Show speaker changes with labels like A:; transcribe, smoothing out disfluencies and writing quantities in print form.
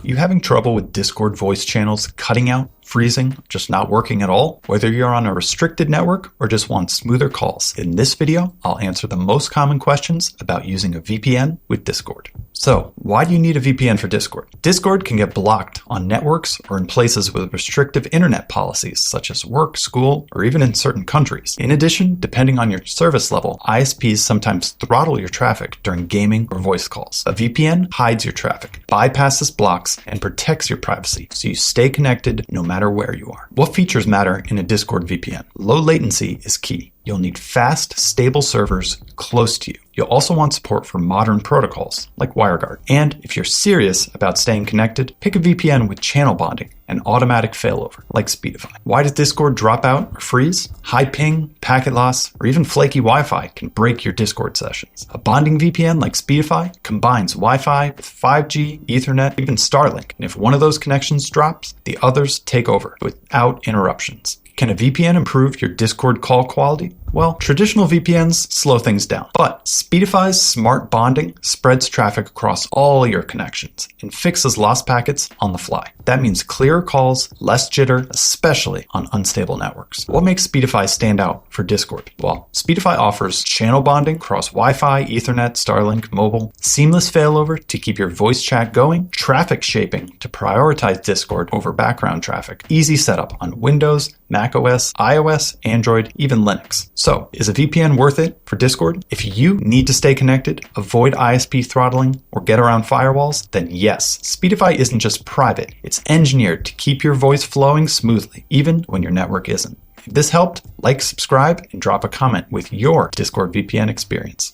A: You having trouble with Discord voice channels cutting out, freezing, just not working at all? Whether you're on a restricted network or just want smoother calls, in this video, I'll answer the most common questions about using a VPN with Discord. So, why do you need a VPN for Discord? Discord can get blocked on networks or in places with restrictive internet policies, such as work, school, or even in certain countries. In addition, depending on your service level, ISPs sometimes throttle your traffic during gaming or voice calls. A VPN hides your traffic, bypasses blocks, and protects your privacy, so you stay connected no matter where you are. What features matter in a Discord VPN? Low latency is key. You'll need fast, stable servers close to you. You'll also want support for modern protocols like WireGuard. And if you're serious about staying connected, pick a VPN with channel bonding and automatic failover like Speedify. Why does Discord drop out or freeze? High ping, packet loss, or even flaky Wi-Fi can break your Discord sessions. A bonding VPN like Speedify combines Wi-Fi with 5G, Ethernet, even Starlink. And if one of those connections drops, the others take over without interruptions. Can a VPN improve your Discord call quality? Well, traditional VPNs slow things down, but Speedify's smart bonding spreads traffic across all your connections and fixes lost packets on the fly. That means clearer calls, less jitter, especially on unstable networks. What makes Speedify stand out for Discord? Well, Speedify offers channel bonding across Wi-Fi, Ethernet, Starlink, mobile, seamless failover to keep your voice chat going, traffic shaping to prioritize Discord over background traffic, easy setup on Windows, macOS, iOS, Android, even Linux. So, is a VPN worth it for Discord? If you need to stay connected, avoid ISP throttling, or get around firewalls, then yes, Speedify isn't just private, it's engineered to keep your voice flowing smoothly, even when your network isn't. If this helped, like, subscribe, and drop a comment with your Discord VPN experience.